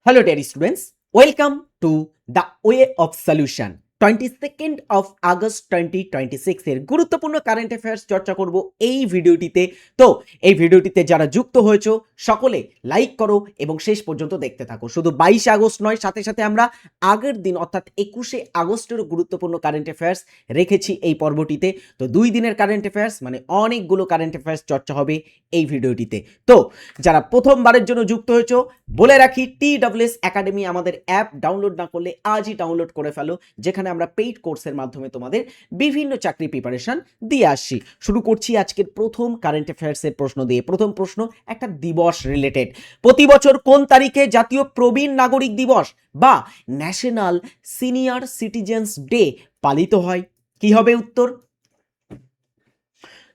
Hello, dear students. Welcome to the Way of Solution. 22nd of August 2026 এর গুরুত্বপূর্ণ current affairs চর্চা করব এই ভিডিওটিতে। তো এই ভিডিওটিতে যারা যুক্ত হয়েছো সকলে লাইক করো এবং শেষ পর্যন্ত দেখতে থাকো। শুধু 22 আগস্ট নয়, সাথে সাথে আমরা আগের দিন অর্থাৎ 21শে আগস্টেরও গুরুত্বপূর্ণ কারেন্ট অ্যাফেয়ার্স রেখেছি এই পর্বটিতে। তো 2 দিনের কারেন্ট অ্যাফেয়ার্স মানে অনেকগুলো কারেন্ট অ্যাফেয়ার্স চর্চা হবে এই ভিডিওটিতে। তো যারা প্রথমবারের জন্য যুক্ত হয়েছো বলে রাখি, TWS একাডেমি আমাদের অ্যাপ ডাউনলোড না করলে আজই ডাউনলোড করে ফেলো, যেখানে আমরা পেইড কোর্সের মাধ্যমে তোমাদের বিভিন্ন চাকরি প্রিপারেশন দিয়ে আসছি। শুরু করছি আজকের প্রথম কারেন্ট অ্যাফেয়ার্সের প্রশ্ন দিয়ে। প্রথম প্রশ্ন একটা দিবস রিলেটেড। প্রতি বছর কোন তারিখে জাতীয় প্রবীণ নাগরিক দিবস বা ন্যাশনাল সিনিয়র সিটিজেন্স ডে পালিত হয়? কি হবে উত্তর?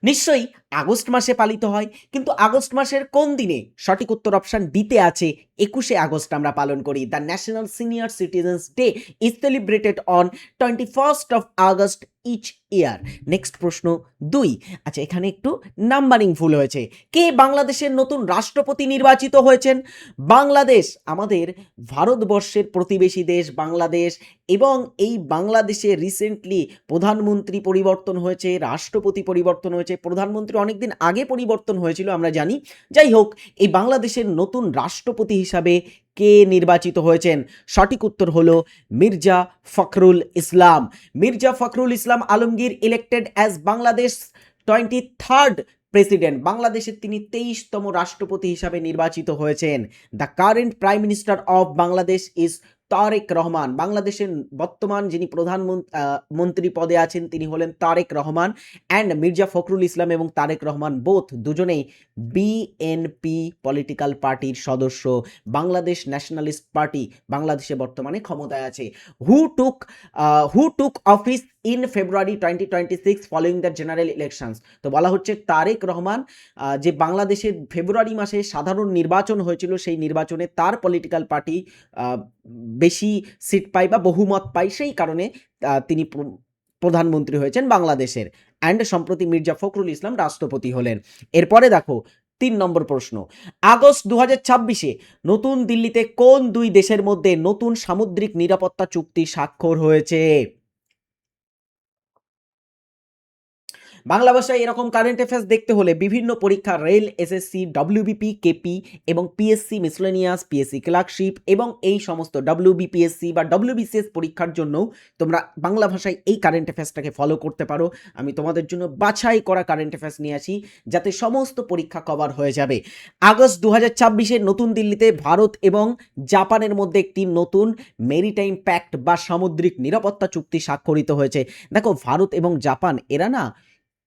নিশ্চয়ই আগস্ট মাসে পালিত হয়, কিন্তু আগস্ট মাসের কোন দিনে? সঠিক উত্তর অপশন ডিতে আছে, 21শে আগস্ট আমরা পালন করি। The national senior citizens day is celebrated on 21st of August each year. Next প্রশ্ন 2। আচ্ছা, এখানে একটু নাম্বারিং ভুল হয়েছে। কে বাংলাদেশের নতুন রাষ্ট্রপতি নির্বাচিত হয়েছেন? বাংলাদেশ আমাদের ভারতবর্ষের প্রতিবেশী দেশ বাংলাদেশ, এবং এই বাংলাদেশে রিসেন্টলি প্রধানমন্ত্রী পরিবর্তন হয়েছে, রাষ্ট্রপতি পরিবর্তন হয়েছে। প্রধানমন্ত্রী অনেকদিন আগে পরিবর্তন হয়েছিল আমরা জানি। যাই হোক, এই বাংলাদেশের নতুন রাষ্ট্রপতি হিসাবে কে নির্বাচিত হয়েছেন? সঠিক উত্তর হলো Mirza Fakhrul Islam. Mirza Fakhrul Islam Alamgir elected as Bangladesh 23rd president. বাংলাদেশের তিনি 23তম রাষ্ট্রপতি হিসাবে নির্বাচিত হয়েছেন। The current prime minister of Bangladesh is Tarique Rahman. বাংলাদেশের বর্তমান যিনি প্রধানমন্ত্রী পদে আছেন তিনি হলেন তারেক রহমান। অ্যান্ড মির্জা ফখরুল ইসলাম এবং তারেক রহমান দুজনেই বিএনপি পলিটিক্যাল পার্টির সদস্য। বাংলাদেশ ন্যাশনালিস্ট পার্টি বাংলাদেশে বর্তমানে ক্ষমতায় আছে। Who took office in February 2026 following the general elections. তো বলা হচ্ছে তারেক রহমান, যে বাংলাদেশের ফেব্রুয়ারি মাসে সাধারণ নির্বাচন হয়েছিল, সেই নির্বাচনে তার পলিটিক্যাল পার্টি বেশি সিট পায় বা বহুমত পায়, সেই কারণে তিনি প্রধানমন্ত্রী হয়েছেন বাংলাদেশের। অ্যান্ড সম্প্রতি মির্জা ফখরুল ইসলাম রাষ্ট্রপতি হলেন। এরপরে দেখো 3 নম্বর প্রশ্ন। আগস্ট 2026-এ নতুন দিল্লিতে কোন দুই দেশের মধ্যে নতুন সামুদ্রিক নিরাপত্তা চুক্তি স্বাক্ষর হয়েছে? বাংলা ভাষায় এরকম কারেন্ট অ্যাফেয়ার্স দেখতে হলে বিভিন্ন পরীক্ষা, রেল, এসএসসি, ডব্লিউবিপি, কেপি এবং পিএসসি মিসলেনিয়াস, পিএসসি ক্লার্কশিপ এবং এই সমস্ত ডব্লিউবিপিএসসি বা ডব্লিউবিসিএস পরীক্ষার জন্য তোমরা বাংলা ভাষায় এই কারেন্ট অ্যাফেয়ার্সটাকে ফলো করতে পারো। আমি তোমাদের জন্য বাছাই করা কারেন্ট অ্যাফেয়ার্স নিয়ে আসি, যাতে সমস্ত পরীক্ষা কভার হয়ে যাবে। আগস্ট 2026-এ নতুন দিল্লিতে ভারত এবং জাপানের মধ্যে একটি নতুন মেরিটাইম প্যাক্ট বা সামুদ্রিক নিরাপত্তা চুক্তি স্বাক্ষরিত হয়েছে। দেখো, ভারত এবং জাপান এরা না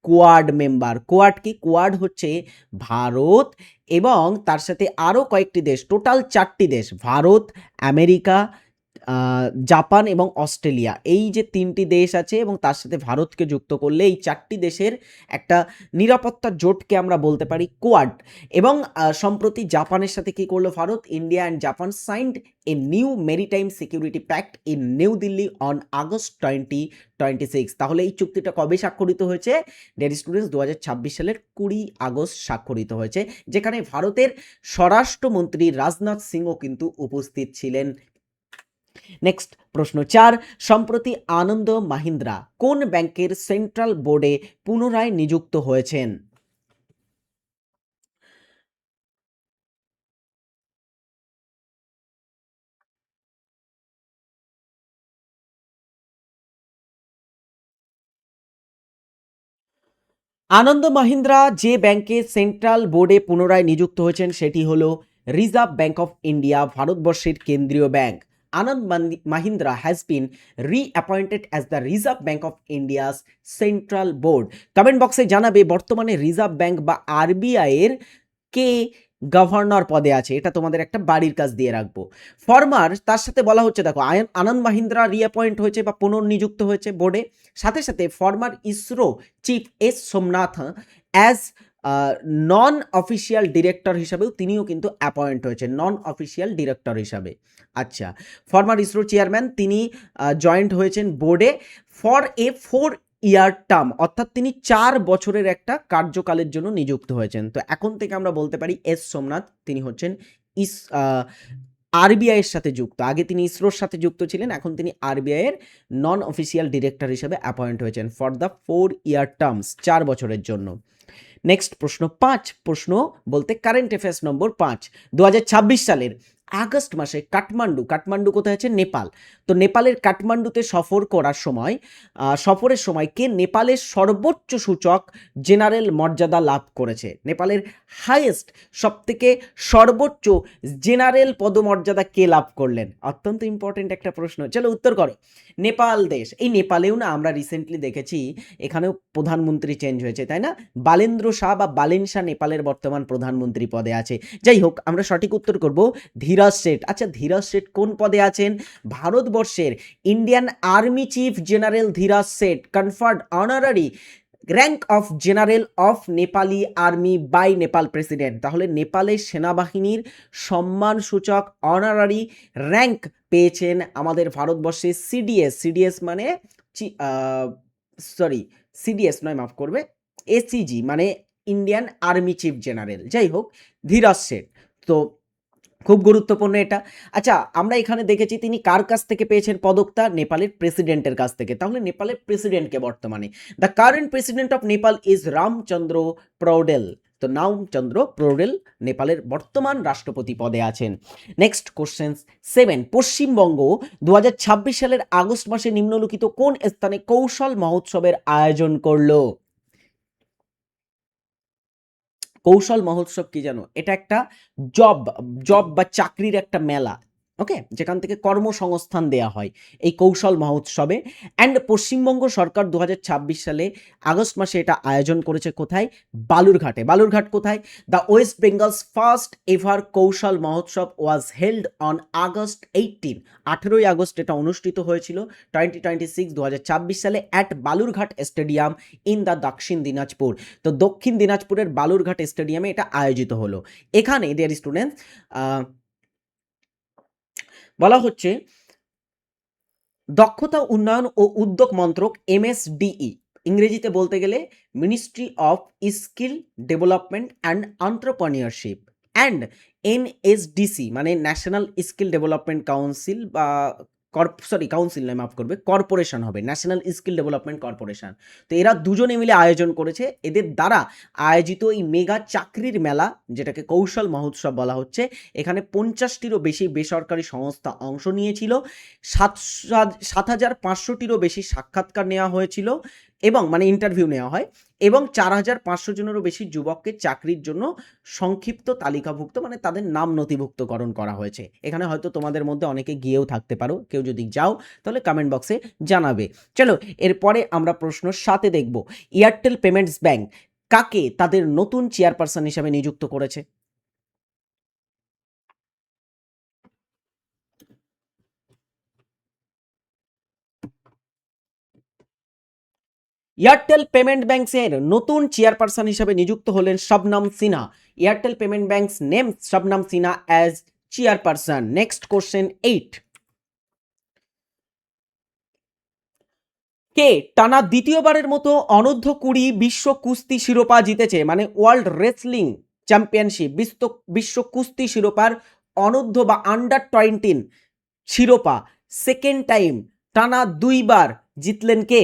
কোয়াড মেম্বার। কোয়াড কি? কোয়াড হচ্ছে ভারত এবং তার সাথে আরও কয়েকটি দেশ, টোটাল 4টি দেশ, ভারত, আমেরিকা, জাপান এবং অস্ট্রেলিয়া। এই যে 3টি দেশ আছে এবং তার সাথে ভারতকে যুক্ত করলে এই 4টি দেশের একটা নিরাপত্তা জোটকে আমরা বলতে পারি কোয়াড। এবং সম্প্রতি জাপানের সাথে কি করলো Bharat? India and Japan signed a new maritime security pact in New Delhi on August 2026। তাহলে এই চুক্তিটা কবে স্বাক্ষরিত হয়েছে? ডিয়ার স্টুডেন্টস, 2026 সালের 20 আগস্ট স্বাক্ষরিত হয়েছে, যেখানে ভারতের স্বরাষ্ট্রমন্ত্রী রাজনাথ সিংও কিন্তু উপস্থিত ছিলেন। নেক্সট প্রশ্ন 4। সম্প্রতি আনন্দ মাহিন্দ্রা কোন ব্যাংকের সেন্ট্রাল বোর্ডে পুনরায় নিযুক্ত হয়েছেন? আনন্দ মাহিন্দ্রা যে ব্যাংকে সেন্ট্রাল বোর্ডে পুনরায় নিযুক্ত হয়েছেন সেটি হলো রিজার্ভ ব্যাংক অফ ইন্ডিয়া, ভারতবর্ষের কেন্দ্রীয় ব্যাংক। Anand Mahindra has been reappointed as the Reserve Bank of India's central board. Comment বক্সে জানাবে বর্তমানে রিজার্ভ ব্যাংক বা আরবিআই এর কে গভর্নর পদে আছে। এটা তোমাদের একটা বাড়ির কাজ দিয়ে রাখবো। ফরমার তার সাথে বলা হচ্ছে, দেখো, আনন্দ মাহিন্দ্রা রিঅ্যাপয়েন্ট হয়েছে বা পুনর্নিযুক্ত হয়েছে বোর্ডে, সাথে সাথে former ISRO chief S Somnath as নন অফিসিয়াল ডিরেক্টর হিসাবেও তিনিও কিন্তু অ্যাপয়েন্ট হয়েছে, নন অফিসিয়াল ডিরেক্টর হিসাবে। আচ্ছা, ফরমার ইসরো চেয়ারম্যান তিনি জয়েন্ট হয়েছেন বোর্ডে ফর এ 4-year টার্ম, অর্থাৎ তিনি 4 বছরের একটা কার্যকালের জন্য নিযুক্ত হয়েছেন। তো এখন থেকে আমরা বলতে পারি এস সোমনাথ তিনি হচ্ছেন আরবিআই এর সাথে যুক্ত। আগে তিনি ইসরোর সাথে যুক্ত ছিলেন, এখন তিনি আরবিআই এর নন অফিসিয়াল ডিরেক্টর হিসেবে অ্যাপয়েন্ট হয়েছেন ফর দ্য 4 ইয়ার টার্মস, 4 বছরের জন্য। নেক্সট প্রশ্ন 5, প্রশ্ন বলতে কারেন্ট অ্যাফেয়ার্স নম্বর 5, 2026 সালের আগস্ট মাসে কাঠমান্ডু কোথায় আছে? নেপাল। তো নেপালের কাঠমান্ডুতে সফরের সময় কে নেপালের সর্বোচ্চ সূচক জেনারেল মর্যাদা লাভ করেছে? নেপালের হাইয়েস্ট, সবথেকে সর্বোচ্চ জেনারেল পদমর্যাদা কে লাভ করলেন? অত্যন্ত ইম্পর্টেন্ট একটা প্রশ্ন, চলো উত্তর করো। নেপাল দেশ, এই নেপালেও না আমরা রিসেন্টলি দেখেছি এখানেও প্রধানমন্ত্রী চেঞ্জ হয়েছে, তাই না? বালেন্দ্র শাহ বা বালেন শাহ নেপালের বর্তমান প্রধানমন্ত্রী পদে আছে। যাই হোক, আমরা সঠিক উত্তর করব ধীরাজ শেঠ। আচ্ছা, ধীরাজ শেঠ কোন পদে আছেন? ভারতবর্ষের Indian army chief general Dhiraj Seth conferred honorary rank of general of Nepali army by Nepal president. তাহলে নেপালের সেনাবাহিনীর সম্মানসূচক অনারারি র্যাঙ্ক পেয়েছেন আমাদের ভারতবর্ষের সিডিএস মানে সিডিএস নয়, মাফ করবে, এসিজি মানে ইন্ডিয়ান আর্মি চিফ জেনারেল। যাই হোক, ধীরাজ শেঠ তো খুব গুরুত্বপূর্ণ এটা। আচ্ছা, আমরা এখানে দেখেছি তিনি কার কাছ থেকে পেয়েছেন পদকটা? নেপালের প্রেসিডেন্টের কাছ থেকে। তাহলে নেপালের প্রেসিডেন্টকে বর্তমানে, the current president of Nepal is Ramchandra Paudel. তো রামচন্দ্র পৌডেল নেপালের বর্তমান রাষ্ট্রপতি পদে আছেন। নেক্সট কোশ্চেন 7, পশ্চিমবঙ্গ 2026 সালের আগস্ট মাসে নিম্নলিখিত কোন স্থানে কৌশল মহোৎসবের আয়োজন করলো? কৌশল মহোৎসব কি জানো? এটা একটা জব বা চাকরির একটা মেলা, ওকে, যেখান থেকে কর্মসংস্থান দেয়া হয় এই কৌশল মহোৎসবে। অ্যান্ড পশ্চিমবঙ্গ সরকার 2026 সালে আগস্ট মাসে এটা আয়োজন করেছে কোথায়? বালুরঘাটে। বালুরঘাট কোথায়? The West Bengal's first ever Kaushal Mahotsav was held on August 18, 18ই আগস্ট এটা অনুষ্ঠিত হয়েছিল 2026 সালে at Balurghat stadium in the Dakshin Dinajpur. তো দক্ষিণ দিনাজপুরের বালুরঘাট স্টেডিয়ামে এটা আয়োজিত হলো। এখানে ডিয়ার স্টুডেন্টস বলা হচ্ছে দক্ষতা উন্নয়ন ও উদ্যোগ মন্ত্রক MSDE, ইংরেজিতে বলতে গেলে ministry of skill development and entrepreneurship, and NSDC মানে ন্যাশনাল স্কিল ডেভেলপমেন্ট কাউন্সিল বা কাউন্সিল নয়, মাফ করবে, কর্পোরেশন হবে, ন্যাশনাল স্কিল ডেভেলপমেন্ট কর্পোরেশন। তো এরা দুজনে মিলে আয়োজন করেছে। এদের দ্বারা আয়োজিত এই মেগা চাকরির মেলা, যেটাকে কৌশল মহোৎসব বলা হচ্ছে, এখানে 50টিরও বেশি বেসরকারি সংস্থা অংশ নিয়েছিল। 7,500টিরও বেশি সাক্ষাৎকার নেওয়া হয়েছিল এবং মানে ইন্টারভিউ নেওয়া হয়, এবং 4,500 জনেরও বেশি যুবককে চাকরির জন্য সংক্ষিপ্ত তালিকাভুক্ত মানে তাদের নাম নথিভুক্তকরণ করা হয়েছে। এখানে হয়তো তোমাদের মধ্যে অনেকে গিয়েও থাকতে পারো, কেউ যদি যাও তাহলে কমেন্ট বক্সে জানাবে। চলো এরপরে আমরা প্রশ্ন 7 দেখব, এয়ারটেল পেমেন্টস ব্যাংক কাকে তাদের নতুন চেয়ারপারসন হিসেবে নিযুক্ত করেছে? এয়ারটেল পেমেন্ট ব্যাংকের নতুন চেয়ারপারসন হিসেবে নিযুক্ত হলেন Shabnam Sinha. Airtel payment banks name Shabnam Sinha as chairperson. Next question 8, কে টানা দ্বিতীয়বারের মতো অনূর্ধ্ব-20 বিশ্ব কুস্তি শিরোপা জিতেছে? মানে ওয়ার্ল্ড রেসলিং চ্যাম্পিয়নশিপ, বিশ্ব কুস্তি শিরোপার অনূর্ধ্ব বা আন্ডার 20 শিরোপা সেকেন্ড টাইম টানা 2বার জিতলেন কে?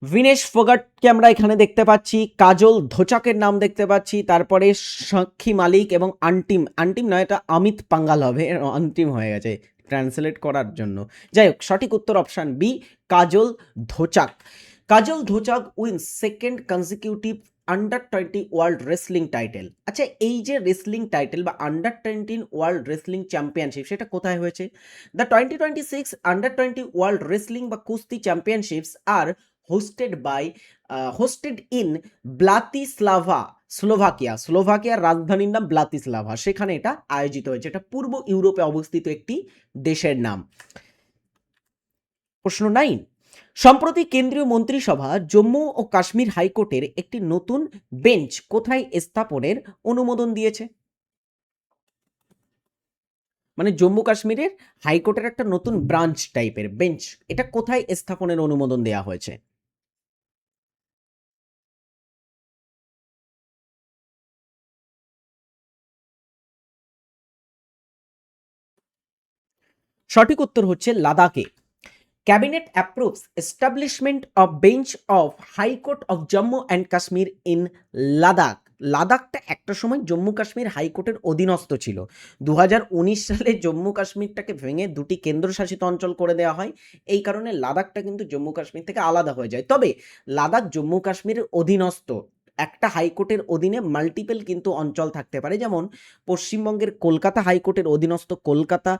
ভিনেশ ফোগাটকে আমরা এখানে দেখতে পাচ্ছি, কাজল ধোচাকের নাম দেখতে পাচ্ছি, তারপরে সাক্ষী মালিক এবং আন্টিম নয়, এটা অমিত পাঙ্গাল হবে, অন্তিম হয়ে গেছে ট্রান্সলেট করার জন্য। যাই হোক, সঠিক উত্তর option B, Kajal Dhochak. Kajal Dhochak wins second consecutive under 20 world wrestling title. আচ্ছা, এই যে রেসলিং টাইটেল বা আন্ডার 19 ওয়ার্ল্ড রেসলিং চ্যাম্পিয়নশিপ, সেটা কোথায় হয়েছে? দ্য 2026 আন্ডার 20 ওয়ার্ল্ড রেসলিং বা কুস্তি চ্যাম্পিয়নশিপস আর hosted in ব্লাতিস্লাভা, স্লোভাকিয়ার রাজধানীর নাম ব্লাতিস্লাভা, সেখানে এটা আয়োজিত হয়েছে। এটা পূর্ব ইউরোপে অবস্থিত একটি দেশের নাম। প্রশ্ন 9, সম্প্রতি কেন্দ্রীয় মন্ত্রিসভা জম্মু ও কাশ্মীর হাইকোর্টের একটি নতুন বেঞ্চ কোথায় স্থাপনের অনুমোদন দিয়েছে? মানে জম্মু কাশ্মীরের হাইকোর্টের একটা নতুন ব্রাঞ্চ টাইপের বেঞ্চ, এটা কোথায় স্থাপনের অনুমোদন দেওয়া হয়েছে? সঠিক উত্তর হচ্ছে লাদাখে। Cabinet approves establishment of bench of high court of Jammu and Kashmir in Ladakh. লাদাখটা একটা সময় জম্মু কাশ্মীর হাইকোর্টের অধীনস্থ ছিল। 2019 সালে জম্মু কাশ্মীরটাকে ভেঙে দুটি কেন্দ্রশাসিত অঞ্চল করে দেওয়া হয়। এই কারণে লাদাখটা কিন্তু জম্মু কাশ্মীর থেকে আলাদা হয়ে যায়। তবে লাদাখ জম্মু কাশ্মীরের অধীনস্থ, একটা হাইকোর্টের অধীনে মাল্টিপল কিন্তু অঞ্চল থাকতে পারে, যেমন পশ্চিমবঙ্গের কলকাতা হাইকোর্টের অধীনস্থ কলকাতা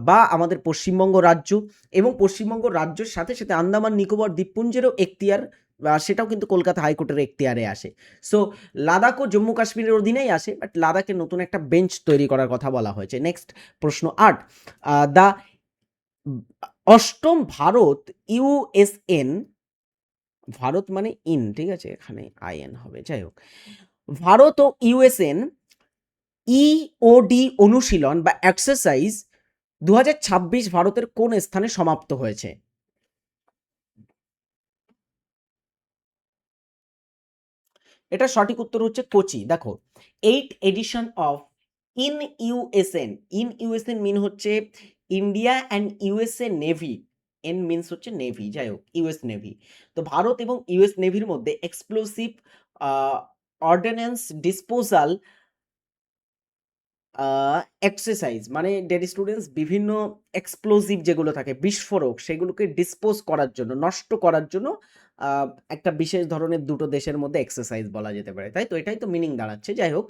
বা আমাদের পশ্চিমবঙ্গ রাজ্য, এবং পশ্চিমবঙ্গ রাজ্যের সাথে সাথে আন্দামান নিকোবর দ্বীপপুঞ্জেরও এখতিয়ার, সেটাও কিন্তু কলকাতা হাইকোর্টের এখতিয়ারে আসে। সো লাদাখও জম্মু কাশ্মীরের অধীনেই আসে, বাট লাদাখে নতুন একটা বেঞ্চ তৈরি করার কথা বলা হয়েছে। নেক্সট প্রশ্ন 8, দ্য অষ্টম ভারত ইউএসএন, ভারত মানে ইন, ঠিক আছে, এখানে আইএন হবে, যাই হোক, ভারত ও ইউএসএন ইওডি অনুশীলন বা এক্সারসাইজ 2026 ভারতের কোন স্থানে সমাপ্ত হয়েছে? এটা সঠিক উত্তর হচ্ছে কোচি। দেখো, 8 এডিশন অফ ইন ইউএসএন, ইন ইউএসএন মিন হচ্ছে India and USA navy, N means হচ্ছে নেভি, যাই হোক ইউএস নেভি। তো ভারত এবং ইউএস নেভির মধ্যে এক্সপ্লোসিভ অর্ডিন্যান্স ডিসপোজাল এক্সারসাইজ, মানে ডেড স্টুডেন্টস বিভিন্ন এক্সপ্লোসিভ যেগুলো থাকে বিস্ফোরক, সেগুলোকে ডিসপোজ করার জন্য, নষ্ট করার জন্য একটা বিশেষ ধরনের দুটো দেশের মধ্যে এক্সারসাইজ বলা যেতে পারে, তাই তো, এটাই তো মিনিং দাঁড়াচ্ছে। যাই হোক,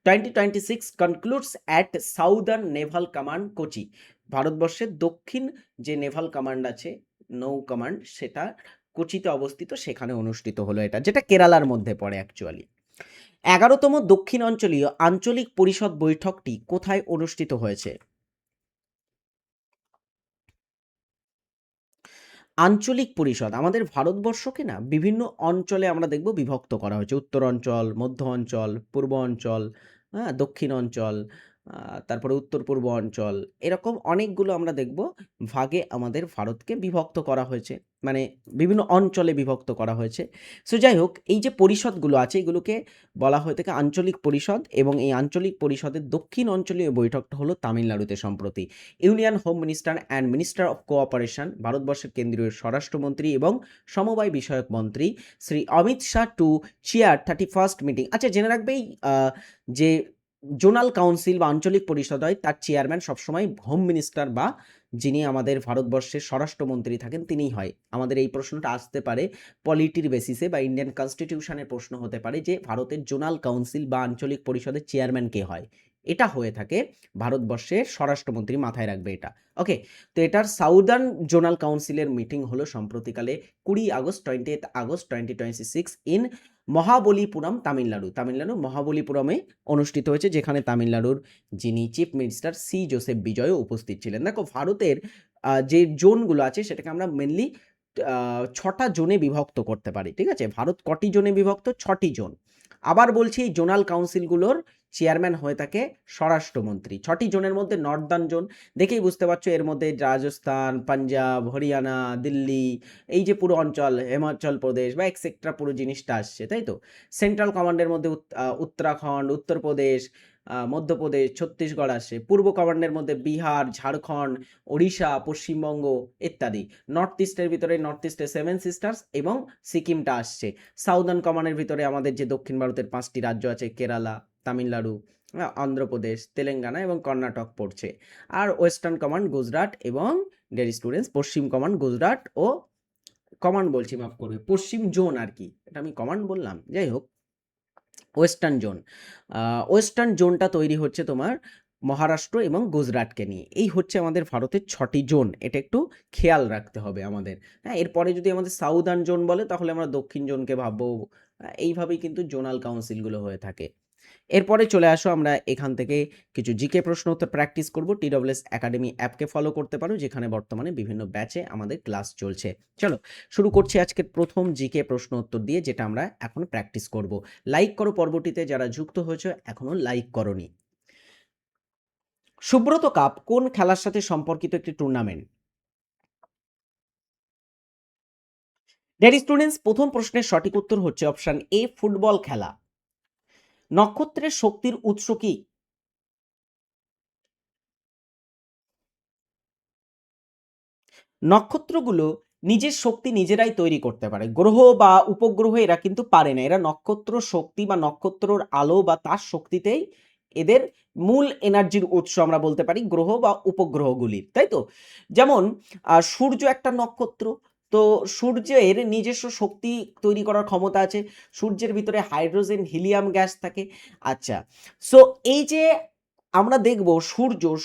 2026 concludes at southern Naval command Kochi. ভারতবর্ষের দক্ষিণ যে নেভাল কমান্ড আছে, নৌ কমান্ড, সেটা কোচিতে অবস্থিত, সেখানে অনুষ্ঠিত হলো এটা, যেটা কেরালার মধ্যে পড়ে অ্যাকচুয়ালি। 11তম দক্ষিণ অঞ্চলীয় আঞ্চলিক পরিষদ বৈঠকটি কোথায় অনুষ্ঠিত হয়েছে? আঞ্চলিক পরিষদ, আমাদের ভারতবর্ষকে না বিভিন্ন অঞ্চলে আমরা দেখব বিভক্ত করা হয়েছে। উত্তর অঞ্চল, মধ্য অঞ্চল, পূর্ব অঞ্চল, হ্যাঁ, দক্ষিণ অঞ্চল, তারপরে উত্তর পূর্ব অঞ্চল, এরকম অনেকগুলো আমরা দেখব ভাগে আমাদের ভারতকে বিভক্ত করা হয়েছে, মানে বিভিন্ন অঞ্চলে বিভক্ত করা হয়েছে। সো যাই হোক, এই যে পরিষদগুলো আছে এগুলোকে বলা হয়ে থাকে আঞ্চলিক পরিষদ, এবং এই আঞ্চলিক পরিষদের দক্ষিণ অঞ্চলীয় বৈঠকটা হলো তামিলনাড়ুতে সম্প্রতি। Union home minister and minister of cooperation, ভারতবর্ষের কেন্দ্রীয় স্বরাষ্ট্রমন্ত্রী এবং সমবায় বিষয়ক মন্ত্রী Shri Amit Shah to chair 31st meeting. আচ্ছা, জেনে রাখবে এই যে জোনাল কাউন্সিল বা আঞ্চলিক পরিষদ হয়, তার চেয়ারম্যান সবসময় হোম মিনিস্টার বা যিনি আমাদের ভারতবর্ষের স্বরাষ্ট্রমন্ত্রী থাকেন তিনিই হয়। আমাদের এই প্রশ্নটা আসতে পারে পলিটির বেসিসে, বা ইন্ডিয়ান কনস্টিটিউশনের প্রশ্ন হতে পারে যে ভারতের জোনাল কাউন্সিল বা আঞ্চলিক পরিষদের চেয়ারম্যান কে হয়। এটা হয়ে থাকে ভারতবর্ষের স্বরাষ্ট্রমন্ত্রী, মাথায় রাখবে এটা। ওকে, তো এটার সাউদার্ন জোনাল কাউন্সিলের মিটিং হলো সম্প্রতিকালে 20 আগস্ট 2026 ইন মহাবলীপুরম, তামিলনাড়ু মহাবলীপুরমে অনুষ্ঠিত হয়েছে, যেখানে তামিলনাড়ুর যিনি চিফ মিনিস্টার সি জোসেফ বিজয়ও উপস্থিত ছিলেন। দেখো, ভারতের যে জোনগুলো আছে সেটাকে আমরা মেনলি 6টা জোনে বিভক্ত করতে পারি, ঠিক আছে। ভারত কটি জোনে বিভক্ত? 6টি জোন। আবার বলছি, এই জোনাল কাউন্সিলগুলোর চেয়ারম্যান হয়ে থাকে স্বরাষ্ট্রমন্ত্রী। 6টি জোনের মধ্যে নর্দার্ন জোন, দেখেই বুঝতে পারছো এর মধ্যে রাজস্থান, পাঞ্জাব, হরিয়ানা, দিল্লি, এই যে পুরো অঞ্চল, হিমাচল প্রদেশ বা এক্সেট্রা পুরো জিনিসটা আসছে, তাই তো। সেন্ট্রাল কমান্ডের মধ্যে উত্তরাখণ্ড, উত্তরপ্রদেশ, মধ্যপ্রদেশ, ছত্তিশগড় আসে। পূর্ব কমান্ডের মধ্যে বিহার, ঝাড়খণ্ড, ওড়িশা, পশ্চিমবঙ্গ ইত্যাদি। নর্থ ইস্টের ভিতরে নর্থ ইস্টে সেভেন সিস্টার্স এবং সিকিমটা আসছে। সাউদার্ন কমান্ডের ভিতরে আমাদের যে দক্ষিণ ভারতের 5টি রাজ্য আছে, কেরালা, তামিলনাড়ু, অন্ধ্রপ্রদেশ, তেলেঙ্গানা এবং কর্ণাটক পড়ছে। আর ওয়েস্টার্ন কমান্ড গুজরাট এবং ডেয়ার স্টুডেন্টস পশ্চিম কমান্ড গুজরাট ও কমান্ড বলছি, মাফ করবে, পশ্চিম জোন আর কি, এটা আমি কমান্ড বললাম, যাই হোক, ওয়েস্টার্ন জোন। ওয়েস্টার্ন জোনটা তৈরি হচ্ছে তোমার মহারাষ্ট্র এবং গুজরাটকে নিয়ে। এই হচ্ছে আমাদের ভারতের 6টি জোন, এটা একটু খেয়াল রাখতে হবে আমাদের। হ্যাঁ, এরপরে যদি আমাদের সাউদার্ন জোন বলে তাহলে আমরা দক্ষিণ জোনকে ভাববো। এইভাবেই কিন্তু জোনাল কাউন্সিলগুলো হয়ে থাকে। এরপরে চলে আসো, আমরা এখান থেকে কিছু জিকে প্রশ্ন উত্তর প্র্যাকটিস করব। TWS একাডেমি অ্যাপকে ফলো করতে পারো, যেখানে বর্তমানে বিভিন্ন ব্যাচে আমাদের ক্লাস চলছে। চলো শুরু করছি আজকের প্রথম জিকে প্রশ্ন উত্তর দিয়ে, যেটা আমরা এখন প্র্যাকটিস করব। লাইক করো পর্বটিতে যারা যুক্ত হয়েছে, এখনো লাইক করনি। সুব্রত কাপ কোন খেলার সাথে সম্পর্কিত একটি টুর্নামেন্ট? ডিয়ার স্টুডেন্টস, প্রথম প্রশ্নের সঠিক উত্তর হচ্ছে অপশন এ, ফুটবল খেলা। নক্ষত্রের শক্তির উৎস কি? নক্ষত্রগুলো নিজের শক্তি নিজেরাই তৈরি করতে পারে। গ্রহ বা উপগ্রহ এরা কিন্তু পারে না। এরা নক্ষত্র শক্তি বা নক্ষত্রর আলো বা তার শক্তিতেই এদের মূল এনার্জির উৎস আমরা বলতে পারি গ্রহ বা উপগ্রহগুলির, তাই তো? যেমন সূর্য একটা নক্ষত্র। তো সূর্যের নিজস্ব শক্তি তৈরি করার ক্ষমতা আছে। সূর্যের ভিতরে হাইড্রোজেন, হিলিয়াম গ্যাস থাকে। আচ্ছা, সো এই যে আমরা দেখব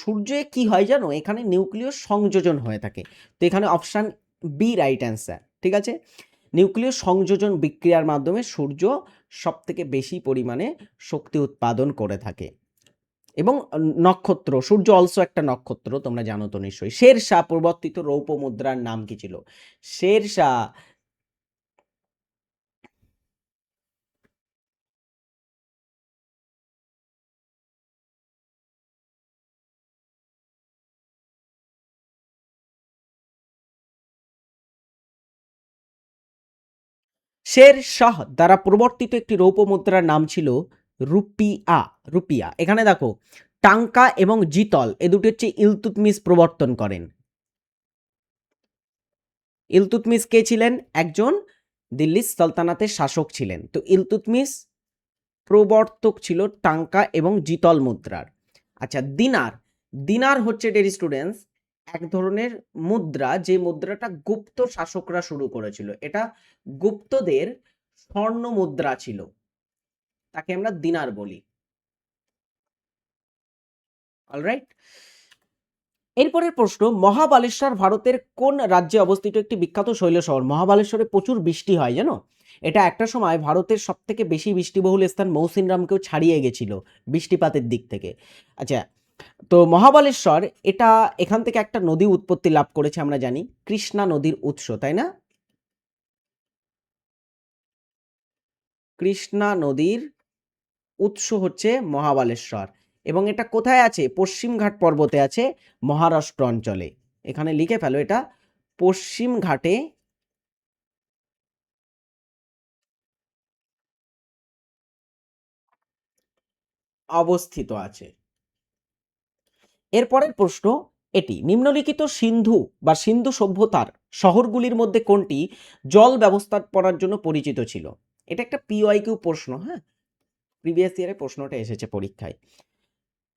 সূর্যে কি হয় জানো? এখানে নিউক্লিয় সংযোজন হয়ে থাকে। তো এখানে অপশান বি রাইট অ্যান্সার, ঠিক আছে? নিউক্লিয় সংযোজন বিক্রিয়ার মাধ্যমে সূর্য সবথেকে বেশি পরিমাণে শক্তি উৎপাদন করে থাকে। এবং নক্ষত্র, সূর্য অলসো একটা নক্ষত্র, তোমরা জানো তো নিশ্চয়ই। শেরশাহ প্রবর্তিত রৌপ্য মুদ্রার নাম কি ছিল? শেরশাহ। শের শাহ দ্বারা প্রবর্তিত একটি রৌপ্য মুদ্রার নাম ছিল রুপিয়া। রুপিয়া। এখানে দেখো টাঙ্কা এবং জিতল এ দুটি হচ্ছে ইলতুৎমিশ প্রবর্তন করেন। ইলতুৎমিশ কে ছিলেন? একজন দিল্লি সালতানাতের শাসক ছিলেন। তো ইলতুৎমিশ প্রবর্তক ছিল টাঙ্কা এবং জিতল মুদ্রার। আচ্ছা, দিনার। দিনার হচ্ছে ডের স্টুডেন্টস এক ধরনের মুদ্রা, যে মুদ্রাটা গুপ্ত শাসকরা শুরু করেছিল। এটা গুপ্তদের স্বর্ণ মুদ্রা ছিল, তাকে আমরা দিনার বলি। অলরাইট, এরপরের প্রশ্ন, মহাবালেশ্বর ভারতের কোন রাজ্যে অবস্থিত একটি বিখ্যাত শৈল শহর? মহাবালেশ্বরে প্রচুর বৃষ্টি হয় জানো? এটা একটা সময় ভারতের সব থেকে বেশি বৃষ্টিবহুল স্থান মৌসিনরামকেও ছাড়িয়ে গেছিল বৃষ্টিপাতের দিক থেকে। আচ্ছা, তো মহাবালেশ্বর এটা, এখান থেকে একটা নদী উৎপত্তি লাভ করেছে আমরা জানি, কৃষ্ণা নদীর উৎস, তাই না? কৃষ্ণা নদীর উৎস হচ্ছে মহাবালেশ্বর। এবং এটা কোথায় আছে? পশ্চিমঘাট পর্বতে আছে, মহারাষ্ট্র অঞ্চলে। এখানে লিখে ফেলো, এটা পশ্চিম ঘাটে অবস্থিত আছে। এরপরের প্রশ্ন এটি, নিম্নলিখিত সিন্ধু বা সিন্ধু সভ্যতার শহরগুলির মধ্যে কোনটি জল ব্যবস্থাপনার জন্য পরিচিত ছিল? এটা একটা পিওয়াইকিউ প্রশ্ন, হ্যাঁ, প্রিভিয়াস ইয়ারে প্রশ্নটা এসেছে পরীক্ষায়।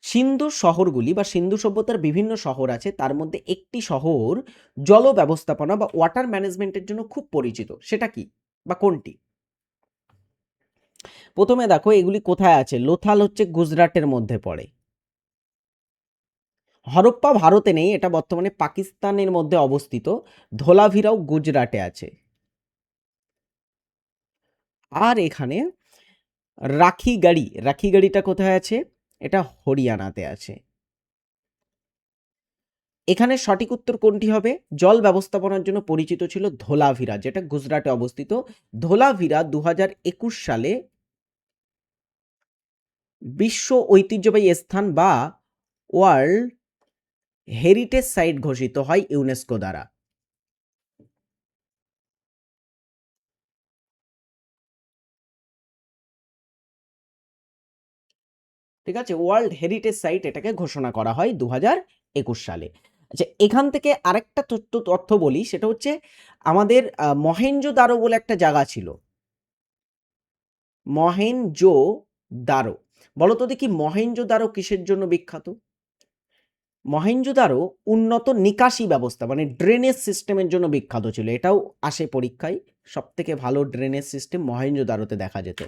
সিন্ধু শহরগুলি বা সিন্ধু সভ্যতার বিভিন্ন শহর আছে, তার মধ্যে একটি শহর জল ব্যবস্থাপনা বা ওয়াটার ম্যানেজমেন্টের জন্য খুব পরিচিত, সেটা কি বা কোনটি? প্রথমে দেখো এগুলি কোথায় আছে। লোথাল হচ্ছে গুজরাটের মধ্যে পড়ে। হরপ্পা ভারতে নেই, এটা বর্তমানে পাকিস্তানের মধ্যে অবস্থিত। ধোলাভিরাও গুজরাটে আছে। আর এখানে রাখিগাড়ি, রাখিগাড়িটা কোথায় আছে? এটা হরিয়ানাতে আছে। এখানে সঠিক উত্তর কোনটি হবে? জল ব্যবস্থাপনার জন্য পরিচিত ছিল ধোলাভিরা, যেটা গুজরাটে অবস্থিত। ধোলাভিরা 2021 সালে বিশ্ব ঐতিহ্যবাহী স্থান বা ওয়ার্ল্ড হেরিটেজ সাইট ঘোষিত হয় ইউনেস্কো দ্বারা। ঠিক আছে, ওয়ার্ল্ড হেরিটেজ সাইট এটাকে ঘোষণা করা হয় 2021 সালে। আচ্ছা, এখান থেকে আরেকটা তথ্য বলি, সেটা হচ্ছে আমাদের মহেঞ্জোদারো বলে একটা জায়গা ছিল। মহেঞ্জোদারো, বলো তো দেখি মহেঞ্জোদারো কিসের জন্য বিখ্যাত? মহেঞ্জোদারো উন্নত নিকাশি ব্যবস্থা মানে ড্রেনেজ সিস্টেমের জন্য বিখ্যাত ছিল। এটাও আসে পরীক্ষায়, সব থেকে ভালো ড্রেনেজ সিস্টেম মহেঞ্জোদারোতে দেখা যেত।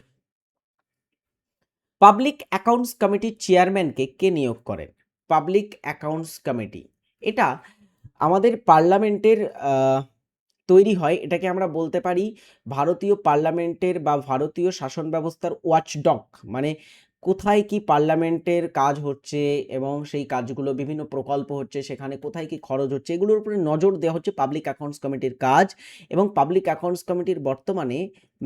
পাবলিক অ্যাকাউন্টস কমিটির চেয়ারম্যানকে কে নিয়োগ করেন? পাবলিক অ্যাকাউন্টস কমিটি এটা আমাদের পার্লামেন্টের তৈরি হয়। এটাকে আমরা বলতে পারি ভারতীয় পার্লামেন্টের বা ভারতীয় শাসন ব্যবস্থার ওয়াচডগ, মানে কোথায় কি পার্লামেন্টের কাজ হচ্ছে এবং সেই কাজগুলো বিভিন্ন প্রকল্প হচ্ছে, সেখানে কোথায় কি খরচ হচ্ছে, এগুলোর উপরে নজর দেওয়া হচ্ছে পাবলিক অ্যাকাউন্টস কমিটির কাজ। এবং পাবলিক অ্যাকাউন্টস কমিটির বর্তমানে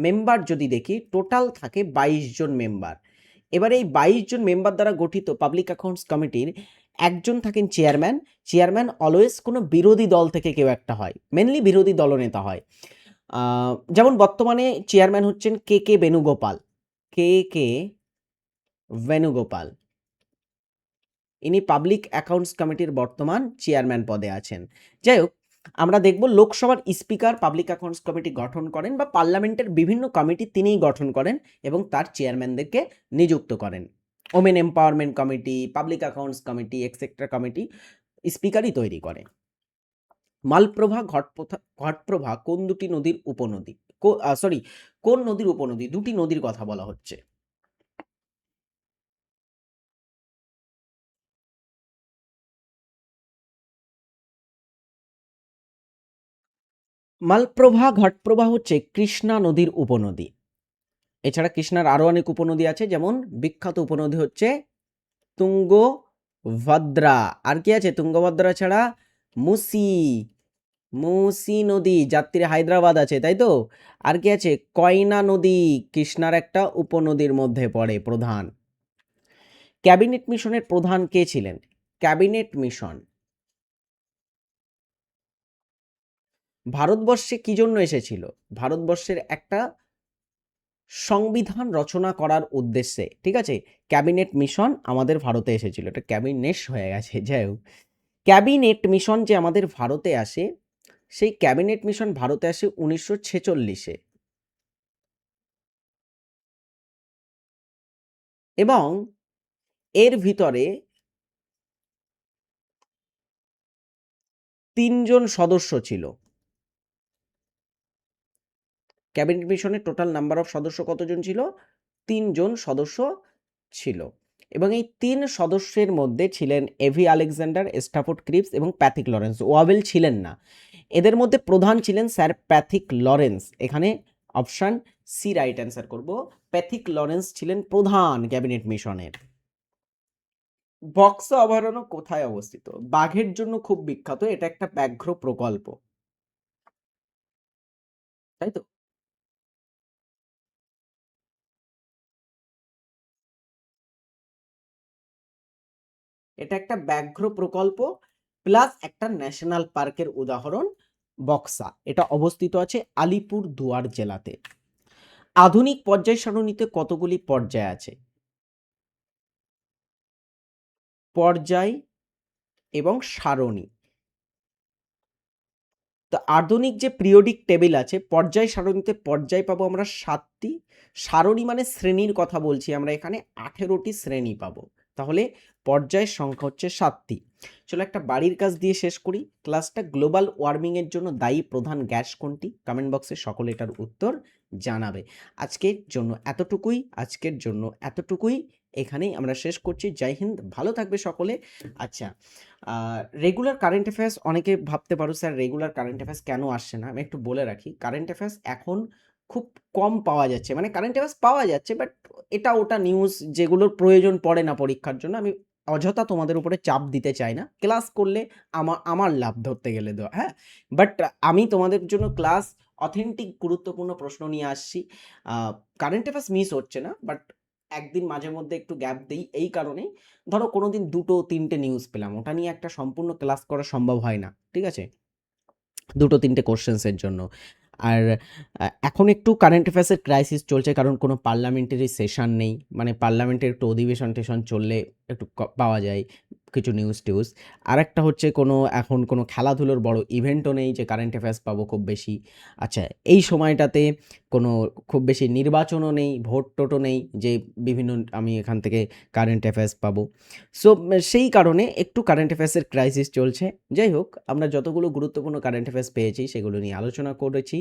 মেম্বার যদি দেখি, টোটাল থাকে 22 জন মেম্বার। এবারে এই 22 জন মেম্বার দ্বারা গঠিত পাবলিক অ্যাকাউন্টস কমিটির একজন থাকেন চেয়ারম্যান। চেয়ারম্যান অলওয়েজ কোনো বিরোধী দল থেকে কেউ একটা হয়, মেনলি বিরোধী দলনেতা হয়। যেমন বর্তমানে চেয়ারম্যান হচ্ছেন কে কে বেণুগোপাল। কে কে বেণুগোপাল, ইনি পাবলিক অ্যাকাউন্টস কমিটির বর্তমান চেয়ারম্যান পদে আছেন। যাই হোক, আমরা দেখব লোকসভার স্পিকার পাবলিক অ্যাকাউন্টস কমিটি গঠন করেন বা পার্লামেন্টের বিভিন্ন কমিটি তিনিই গঠন করেন এবং তার চেয়ারম্যানদেরকে নিযুক্ত করেন। Women empowerment committee, public accounts committee, etcetera committee স্পিকারই তৈরি করে। মালপ্রভা ঘটপ্রভা কোন দুটি নদীর উপনদী? কোন নদীর উপনদী? দুটি নদীর কথা বলা হচ্ছে। মালপ্রভা ঘটপ্রভা হচ্ছে কৃষ্ণা নদীর উপনদী। এছাড়া কৃষ্ণার আরো অনেক উপনদী আছে, যেমন বিখ্যাত উপনদী হচ্ছে তুঙ্গভদ্রা। আর কি আছে তুঙ্গভদ্রা ছাড়া? মুসি, মুসি নদী, যার তীরে হায়দ্রাবাদ আছে, তাই তো। আর কি আছে? কয়না নদী, কৃষ্ণার একটা উপনদীর মধ্যে পড়ে প্রধান। ক্যাবিনেট মিশনের প্রধান কে ছিলেন? ক্যাবিনেট মিশন ভারতবর্ষে কি জন্য এসেছিল? ভারতবর্ষের একটা সংবিধান রচনা করার উদ্দেশ্যে, ঠিক আছে। ক্যাবিনেট মিশন আমাদের ভারতে এসেছিল, এটা ক্যাবিনেট হয়ে গেছে, যাই হোক। ক্যাবিনেট মিশন যে আমাদের ভারতে আসে, সেই ক্যাবিনেট মিশন ভারতে আসে 1946-এ এবং এর ভিতরে 3 জন সদস্য ছিল। ক্যাবিনেট মিশনের টোটাল নাম্বার অফ সদস্য কতজন ছিল? 3 জন সদস্য ছিল এবং এই 3 সদস্যের মধ্যে ছিলেন এভি আলেকজান্ডার, স্টাফোর্ড ক্রিপস এবং প্যাথিক লরেন্স। ওয়াবেল ছিলেন না। এদের মধ্যে প্রধান ছিলেন স্যার প্যাথিক লরেন্স। এখানে অপশন সি রাইট অ্যান্সার করব। প্যাথিক লরেন্স ছিলেন প্রধান ক্যাবিনেট মিশনের। বক্সা অভয়ারণ্য কোথায় অবস্থিত? বাঘের জন্য খুব বিখ্যাত, এটা একটা ব্যাঘ্র প্রকল্প, তাই তো। এটা একটা ব্যাঘ্র প্রকল্প প্লাস একটা ন্যাশনাল পার্কের উদাহরণ বক্সা। এটা অবস্থিত আছে আলিপুর দুয়ার জেলাতে। আধুনিক পর্যায় সারণীতে কতগুলি পর্যায় আছে? পর্যায় এবং সারণী। তো আধুনিক যে পিরিয়ডিক টেবিল আছে, পর্যায় সারণীতে পর্যায় পাবো আমরা 7টি, সারণী মানে শ্রেণীর কথা বলছি আমরা, এখানে 18টি শ্রেণী পাবো। তাহলে পর্যায়ের সংখ্যা হচ্ছে 7টি। চলো একটা বাড়ির কাজ দিয়ে শেষ করি ক্লাসটা। গ্লোবাল ওয়ার্মিং এর জন্য দায়ী প্রধান গ্যাস কোনটি? কমেন্ট বক্সে সকলে এটার উত্তর জানাবে। আজকের জন্য এতটুকুই, এখানেই আমরা শেষ করছি। জয় হিন্দ, ভালো থাকবে সকলে। আচ্ছা, রেগুলার কারেন্ট অ্যাফেয়ার্স, অনেকে ভাবতে পারো স্যার রেগুলার কারেন্ট অ্যাফেয়ার্স কেন আসছে না। আমি একটু বলে রাখি, কারেন্ট অ্যাফেয়ার্স এখন খুব কম পাওয়া যাচ্ছে, মানে কারেন্ট অ্যাফেয়ার্স পাওয়া যাচ্ছে বাট এটা ওটা নিউজ যেগুলোর প্রয়োজন পড়ে না পরীক্ষার জন্য। আমি অযথা তোমাদের উপরে চাপ দিতে চাই না, ক্লাস করলে আমার লাভ ধরতে গেলে দেওয়া, হ্যাঁ। বাট আমি তোমাদের জন্য ক্লাস অথেন্টিক গুরুত্বপূর্ণ প্রশ্ন নিয়ে আসছি। কারেন্ট অ্যাফেয়ার্স মিস হচ্ছে না, বাট একদিন মাঝে মধ্যে একটু গ্যাপ দিই এই কারণেই, ধরো কোনোদিন 2-3টে নিউজ পেলাম, ওটা নিয়ে একটা সম্পূর্ণ ক্লাস করা সম্ভব হয় না, ঠিক আছে, 2-3টে কোশ্চেন্সের জন্য। আর এখন একটু কারেন্ট অ্যাফেয়ার্সের ক্রাইসিস চলছে, কারণ কোনো পার্লামেন্টারি সেশন নেই, মানে পার্লামেন্টের একটু অধিবেশন টেশন চললে একটু পাওয়া যায় কিছু নিউজ টিউজ। আর একটা হচ্ছে এখন কোনো খেলাধুলোর বড় ইভেন্টও নেই যে কারেন্ট অ্যাফেয়ার্স পাবো খুব বেশি। আচ্ছা, এই সময়টাতে কোনো খুব বেশি নির্বাচনও নেই, ভোট টোটও নেই যে বিভিন্ন আমি এখান থেকে কারেন্ট অ্যাফেয়ার্স পাবো। সো সেই কারণে একটু কারেন্ট অ্যাফেয়ার্সের ক্রাইসিস চলছে। যাই হোক, আমরা যতগুলো গুরুত্বপূর্ণ কারেন্ট অ্যাফেয়ার্স পেয়েছি সেগুলো নিয়ে আলোচনা করেছি।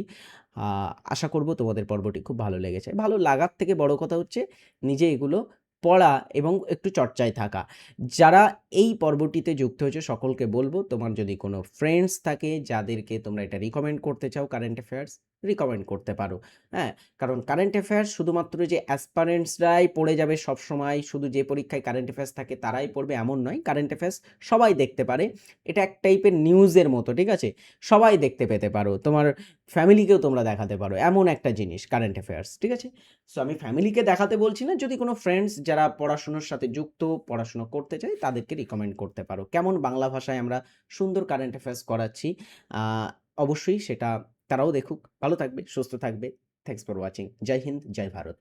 আশা করব তোমাদের পর্বটি খুব ভালো লেগেছে। ভালো লাগার থেকে বড় কথা হচ্ছে নিজে এগুলো পড়া এবং একটু চর্চায় থাকা। যারা এই পর্বটিতে যুক্ত হয়েছে সকলকে বলবো, তোমার যদি কোনো ফ্রেন্ডস থাকে যাদেরকে তোমরা এটা রিকমেন্ড করতে চাও কারেন্ট অ্যাফেয়ার্স, রিকমেন্ড করতে পারো, হ্যাঁ। কারণ কারেন্ট অ্যাফেয়ার্স শুধুমাত্র যে অ্যাসপারেন্টসরাই পড়ে যাবে সবসময়, শুধু যে পরীক্ষায় কারেন্ট অ্যাফেয়ার্স থাকে তারাই পড়বে এমন নয়। কারেন্ট অ্যাফেয়ার্স সবাই দেখতে পারে, এটা এক টাইপের নিউজের মতো, ঠিক আছে। সবাই দেখতে পেতে পারো, তোমার ফ্যামিলিকেও তোমরা দেখাতে পারো, এমন একটা জিনিস কারেন্ট অ্যাফেয়ার্স, ঠিক আছে। সো আমি ফ্যামিলিকে দেখাতে বলছি না, যদি কোনো ফ্রেন্ডস যারা পড়াশুনোর সাথে যুক্ত, পড়াশুনো করতে চায় তাদেরকে রিকমেন্ড করতে পারো। কেমন বাংলা ভাষায় আমরা সুন্দর কারেন্ট অ্যাফেয়ার্স করাচ্ছি, অবশ্যই সেটা তারাও দেখুক। ভালো থাকবে, সুস্থ থাকবে। Thanks for watching. জয় হিন্দ, জয় ভারত।